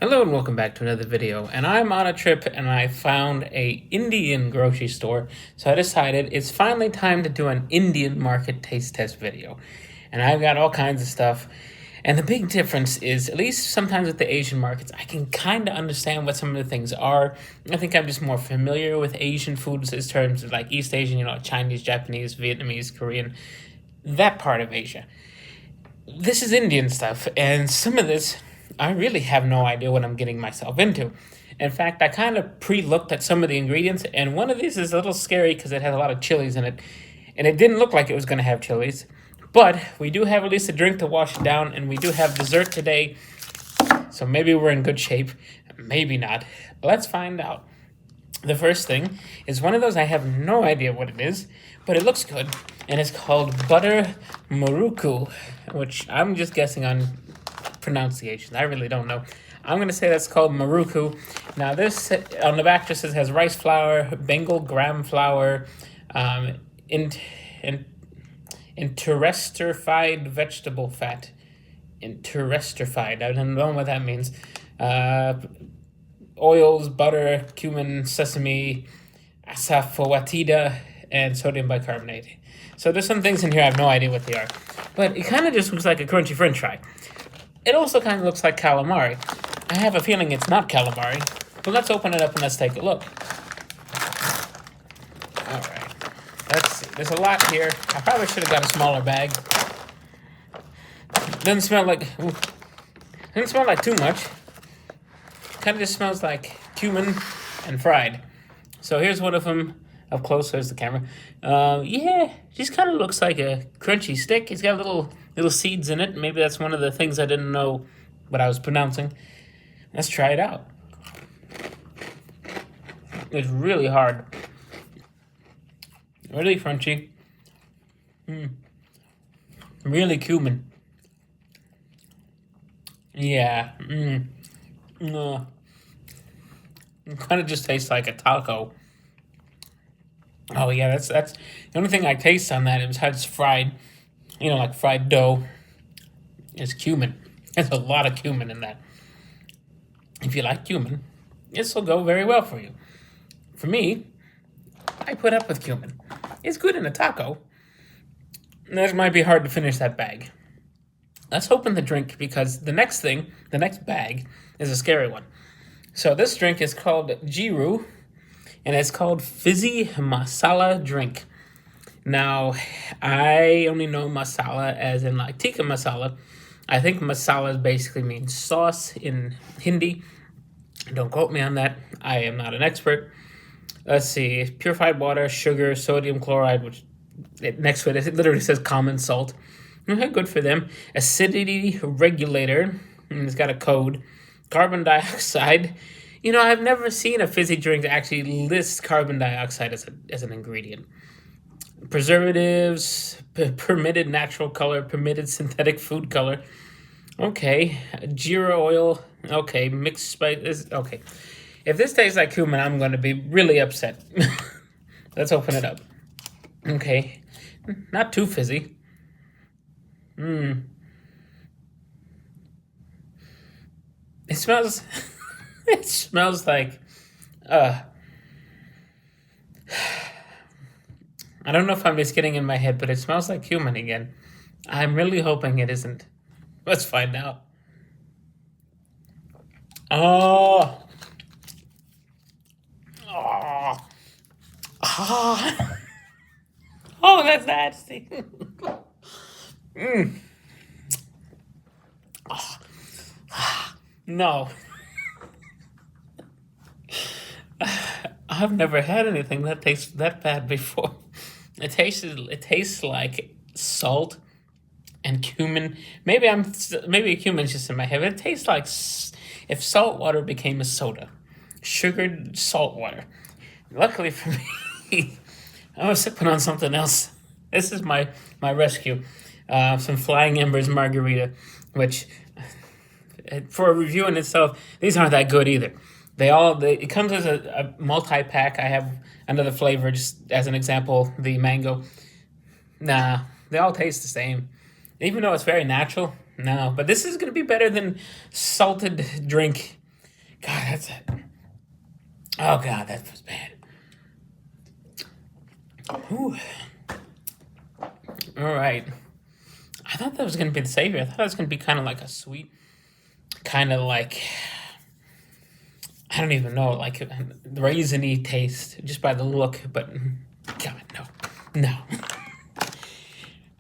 Hello and welcome back to another video. And I'm on a trip and I found a Indian grocery store. So I decided it's finally time to do an Indian market taste test video. And I've got all kinds of stuff. And the big difference is, at least sometimes with the Asian markets, I can kind of understand what some of the things are. I think I'm just more familiar with Asian foods in terms of like East Asian, Chinese, Japanese, Vietnamese, Korean, that part of Asia. This is Indian stuff, and some of this, I really have no idea what I'm getting myself into. In fact, I kind of pre-looked at some of the ingredients, and one of these is a little scary because it has a lot of chilies in it, and it didn't look like it was going to have chilies. But we do have at least a drink to wash it down, and we do have dessert today, so maybe we're in good shape. Maybe not. Let's find out. The first thing is one of those I have no idea what it is, but it looks good, and it's called butter muruku, which I'm just guessing on pronunciation. I really don't know. I'm going to say that's called maruku. Now this, on the back, just says has rice flour, Bengal gram flour, in, in, interesterified vegetable fat. Interesterified. I don't know what that means. Oils, butter, cumin, sesame, asafoetida, and sodium bicarbonate. So there's some things in here I have no idea what they are. But it kind of just looks like a crunchy french fry. It also kind of looks like calamari. I have a feeling it's not calamari. But let's open it up and let's take a look. Alright. Let's see. There's a lot here. I probably should have got a smaller bag. Doesn't smell like too much. Kind of just smells like cumin and fried. So here's one of them up close. There's the camera. Yeah, just kind of looks like a crunchy stick. It's got little seeds in it. Maybe that's one of the things I didn't know what I was pronouncing. Let's try it out. It's really hard. Really crunchy. Really cumin. Yeah. It kind of just tastes like a taco. Oh yeah, that's the only thing I taste on that. It was how it's fried, like fried dough. Is cumin. There's a lot of cumin in that. If you like cumin, this will go very well for you. For me, I put up with cumin. It's good in a taco. That might be hard to finish that bag. Let's open the drink because the next bag, is a scary one. So this drink is called Jiru, and it's called Fizzy Masala Drink. Now, I only know masala as in like tikka masala. I think masala basically means sauce in Hindi. Don't quote me on that. I am not an expert. Let's see. Purified water, sugar, sodium chloride, which next to it literally says common salt. Okay, good for them. Acidity regulator. And it's got a code. Carbon dioxide. I've never seen a fizzy drink actually list carbon dioxide as an ingredient. Preservatives, permitted natural color, permitted synthetic food color. Okay, jeera oil. Okay, mixed spices. Okay, if this tastes like cumin, I'm going to be really upset. Let's open it up. Okay, not too fizzy. It smells. It smells like. I don't know if I'm just getting in my head, but it smells like cumin again. I'm really hoping it isn't. Let's find out. Oh. Oh. Oh. Oh, that's nasty. Oh. No. I've never had anything that tastes that bad before. It tastes like salt and cumin. Maybe cumin's just in my head. It tastes like if salt water became a soda, sugared salt water. Luckily for me, I was sipping on something else. This is my rescue. Some Flying Embers margarita, which for a review in itself, these aren't that good either. It comes as a multi-pack. I have another flavor, just as an example, the mango. Nah, they all taste the same. Even though it's very natural, no. But this is going to be better than salted drink God, that's it. Oh God, that was bad. Ooh. All right. I thought that was gonna be the savior. I thought it was gonna be kind of like a sweet, kind of like, I don't even know, like raisiny taste just by the look. But God, no.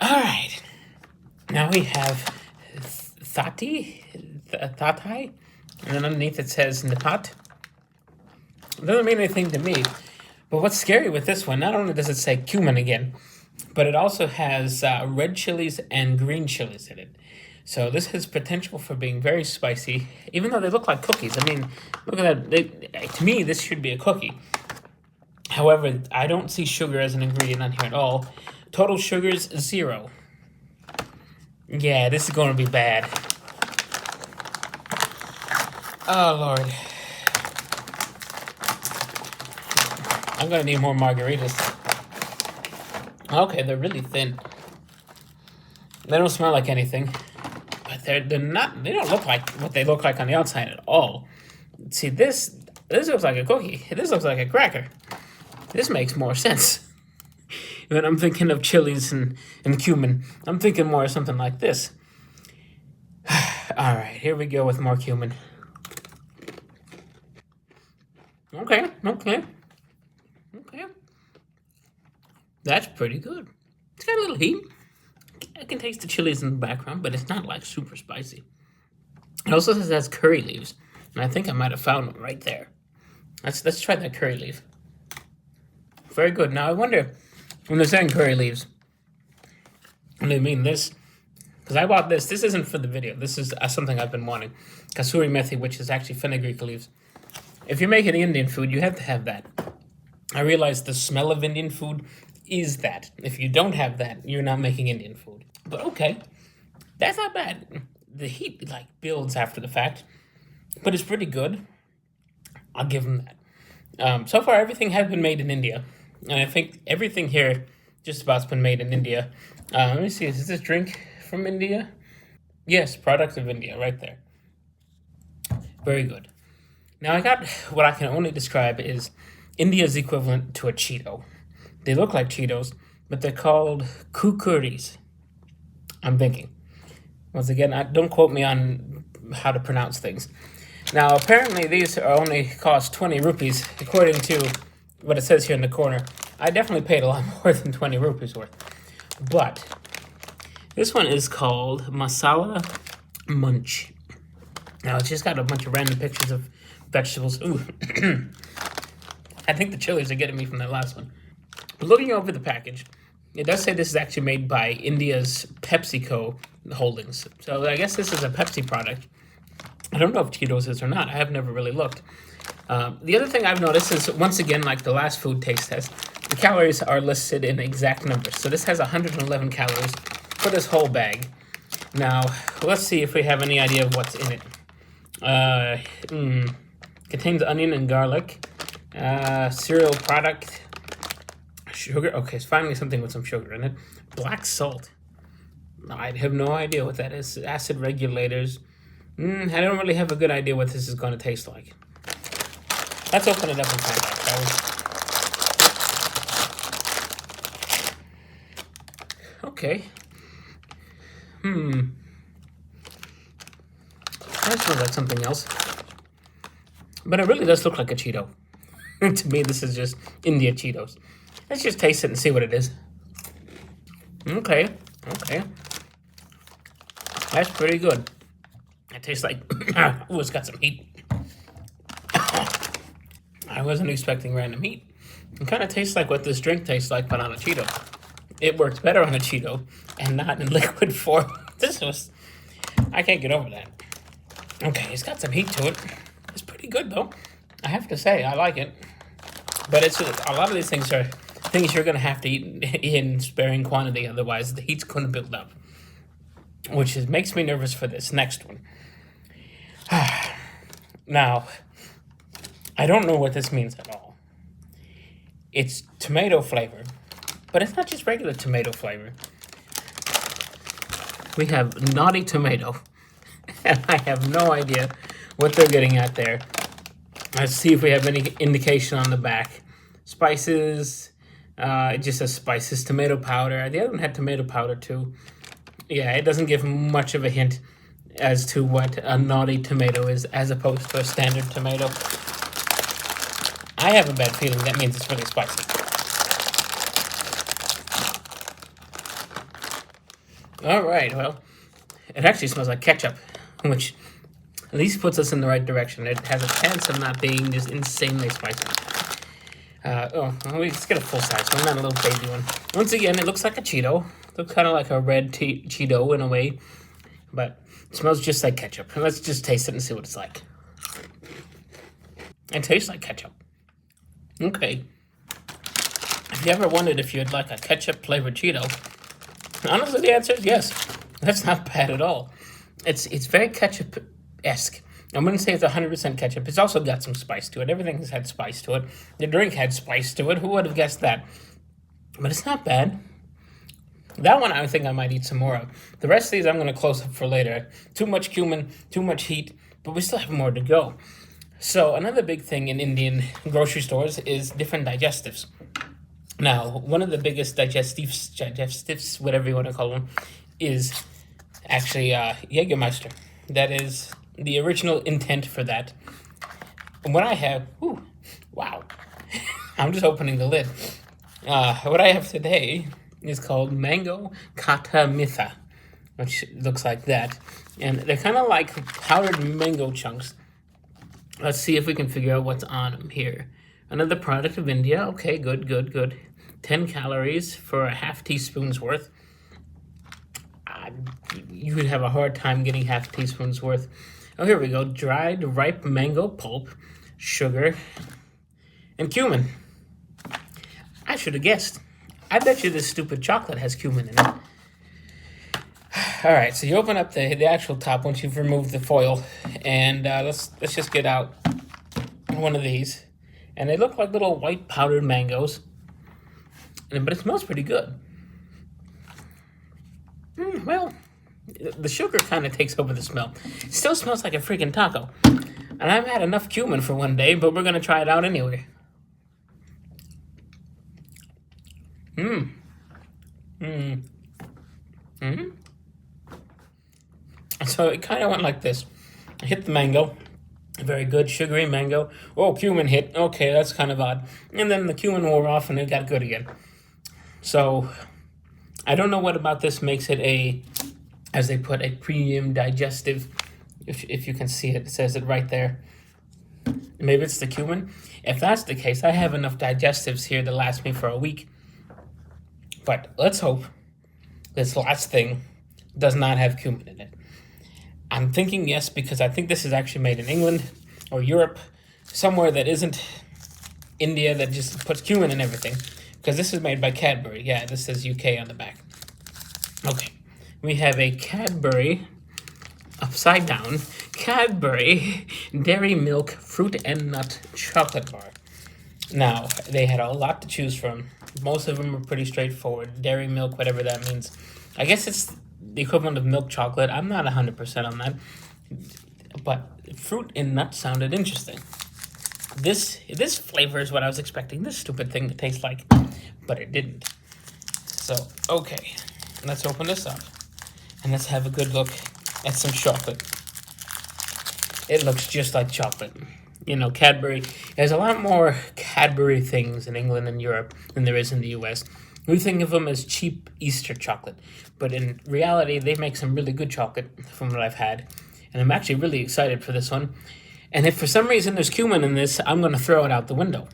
All right. Now we have Thatai, and then underneath it says Nipat. It doesn't mean anything to me. But what's scary with this one, not only does it say cumin again, but it also has red chilies and green chilies in it. So this has potential for being very spicy, even though they look like cookies. I mean, look at that. To me, this should be a cookie. However, I don't see sugar as an ingredient on here at all. Total sugars, 0. Yeah, this is going to be bad. Oh, Lord. I'm going to need more margaritas. Okay, they're really thin. They don't smell like anything. But they don't look like what they look like on the outside at all. See, this looks like a cookie. This looks like a cracker. This makes more sense. When I'm thinking of chilies and cumin, I'm thinking more of something like this. All right, here we go with more cumin. Okay. That's pretty good. It's got a little heat. I can taste the chilies in the background, but it's not like super spicy. It also says it has curry leaves, and I think I might have found one right there. Let's try that curry leaf. Very good. Now I wonder, when they're saying curry leaves, and they mean this, because I bought this. This isn't for the video. This is something I've been wanting. Kasuri methi, which is actually fenugreek leaves. If you're making Indian food, you have to have that. I realize the smell of Indian food is that. If you don't have that, you're not making Indian food. But okay, that's not bad. The heat builds after the fact, but it's pretty good. I'll give them that. So far, everything has been made in India, and I think everything here just about's been made in India. Let me see. Is this drink from India? Yes, product of India, right there. Very good. Now I got what I can only describe is India's equivalent to a Cheeto. They look like Cheetos, but they're called kukuris. I'm thinking. Once again, don't quote me on how to pronounce things. Now, apparently these only cost 20 rupees, according to what it says here in the corner. I definitely paid a lot more than 20 rupees worth. But this one is called Masala Munch. Now, it's just got a bunch of random pictures of vegetables. Ooh. I think the chilies are getting me from that last one. Looking over the package, it does say this is actually made by India's PepsiCo holdings. So I guess this is a Pepsi product. I don't know if Cheetos is or not. I have never really looked. The other thing I've noticed is, once again, like the last food taste test, the calories are listed in exact numbers. So this has 111 calories for this whole bag. Now, let's see if we have any idea of what's in it. Contains onion and garlic. Cereal product. Sugar. Okay, it's finally something with some sugar in it. Black salt. I have no idea what that is. Acid regulators. I don't really have a good idea what this is going to taste like. Let's open it up and find out, shall we? Okay. That smells like something else. But it really does look like a Cheeto. To me, this is just India Cheetos. Let's just taste it and see what it is. Okay. That's pretty good. It tastes like... Ooh, it's got some heat. I wasn't expecting random heat. It kind of tastes like what this drink tastes like, but on a Cheeto. It works better on a Cheeto and not in liquid form. I can't get over that. Okay, it's got some heat to it. It's pretty good, though. I have to say, I like it. But it's a lot of these things are things you're going to have to eat in sparing quantity, otherwise the heat's going to build up. Which makes me nervous for this next one. Now, I don't know what this means at all. It's tomato flavor, but it's not just regular tomato flavor. We have naughty tomato, and I have no idea what they're getting at there. Let's see if we have any indication on the back. Spices, it just says spices, tomato powder. The other one had tomato powder too. Yeah, it doesn't give much of a hint as to what a naughty tomato is as opposed to a standard tomato. I have a bad feeling that means it's really spicy. All right, well, it actually smells like ketchup, which at least puts us in the right direction. It has a chance of not being just insanely spicy. Let's get a full-size one, not a little baby one. Once again, it looks like a Cheeto. It looks kind of like a red Cheeto in a way, but it smells just like ketchup. Let's just taste it and see what it's like. It tastes like ketchup. Okay. If you ever wondered if you'd like a ketchup-flavored Cheeto, honestly, the answer is yes. That's not bad at all. It's very ketchup-esque. I wouldn't say it's 100% ketchup. It's also got some spice to it. Everything has had spice to it. The drink had spice to it. Who would have guessed that? But it's not bad. That one I think I might eat some more of. The rest of these I'm going to close up for later. Too much cumin, too much heat, but we still have more to go. So another big thing in Indian grocery stores is different digestives. Now, one of the biggest digestives, whatever you want to call them, is actually Jägermeister. That is the original intent for that. And what I have, wow, I'm just opening the lid. What I have today is called Mango Kata Mitha, which looks like that. And they're kind of like powdered mango chunks. Let's see if we can figure out what's on them here. Another product of India. Okay, good. 10 calories for a half teaspoon's worth. You would have a hard time getting half a teaspoon's worth. Oh, here we go. Dried ripe mango pulp, sugar, and cumin. I should have guessed. I bet you this stupid chocolate has cumin in it. All right, so you open up the actual top once you've removed the foil, and let's just get out one of these. And they look like little white powdered mangoes, but it smells pretty good. Well, the sugar kind of takes over the smell. It still smells like a freaking taco. And I've had enough cumin for one day, but we're going to try it out anyway. So it kind of went like this. I hit the mango. Very good, sugary mango. Oh, cumin hit. Okay, that's kind of odd. And then the cumin wore off and it got good again. So I don't know what about this makes it as they put, a premium digestive. If you can see it, it says it right there. Maybe it's the cumin. If that's the case, I have enough digestives here to last me for a week. But let's hope this last thing does not have cumin in it. I'm thinking yes, because I think this is actually made in England or Europe, somewhere that isn't India, that just puts cumin in everything. Because this is made by Cadbury. Yeah, this says UK on the back. Okay, we have a Cadbury, upside down, Cadbury Dairy Milk Fruit and Nut Chocolate Bar. Now, they had a lot to choose from. Most of them are pretty straightforward. Dairy milk, whatever that means. I guess it's the equivalent of milk chocolate. I'm not 100% on that. But fruit and nut sounded interesting. This flavor is what I was expecting this stupid thing to taste like, but it didn't. So, okay, let's open this up, and let's have a good look at some chocolate. It looks just like chocolate. You know, Cadbury, there's a lot more Cadbury things in England and Europe than there is in the US. We think of them as cheap Easter chocolate, but in reality, they make some really good chocolate from what I've had, and I'm actually really excited for this one. And if for some reason there's cumin in this, I'm going to throw it out the window.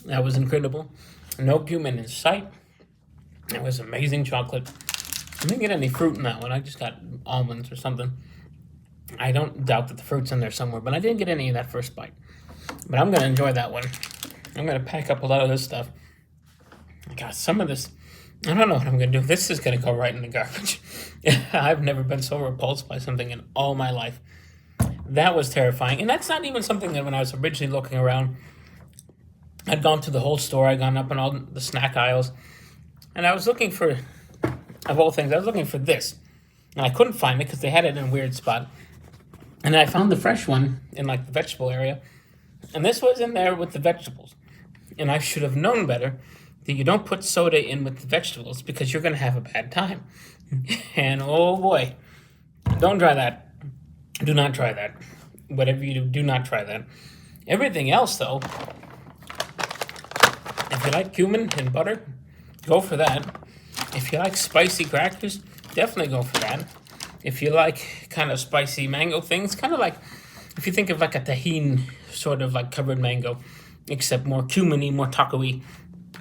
That was incredible. No cumin in sight. It was amazing chocolate. I didn't get any fruit in that one. I just got almonds or something. I don't doubt that the fruit's in there somewhere, but I didn't get any of that first bite. But I'm going to enjoy that one. I'm going to pack up a lot of this stuff. God, some of this, I don't know what I'm going to do. This is going to go right in the garbage. I've never been so repulsed by something in all my life. That was terrifying. And that's not even something that when I was originally looking around, I'd gone to the whole store. I'd gone up in all the snack aisles. And I was looking for, of all things, I was looking for this. And I couldn't find it because they had it in a weird spot. And I found the fresh one in like the vegetable area. And this was in there with the vegetables. And I should have known better that you don't put soda in with the vegetables because you're going to have a bad time. And oh boy, don't try that. Do not try that. Whatever you do, do not try that. Everything else, though, if you like cumin and butter, go for that. If you like spicy crackers, definitely go for that. If you like kind of spicy mango things, kind of like if you think of like a tahini sort of like covered mango, except more cumin-y, more taco-y,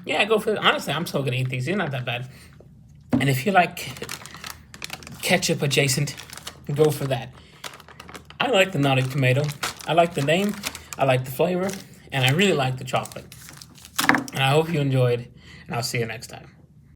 yeah, go for it. Honestly, I'm still gonna eat these. They're not that bad. And if you like ketchup adjacent, go for that. I like the Naughty Tomato. I like the name, I like the flavor, and I really like the chocolate. And I hope you enjoyed, and I'll see you next time.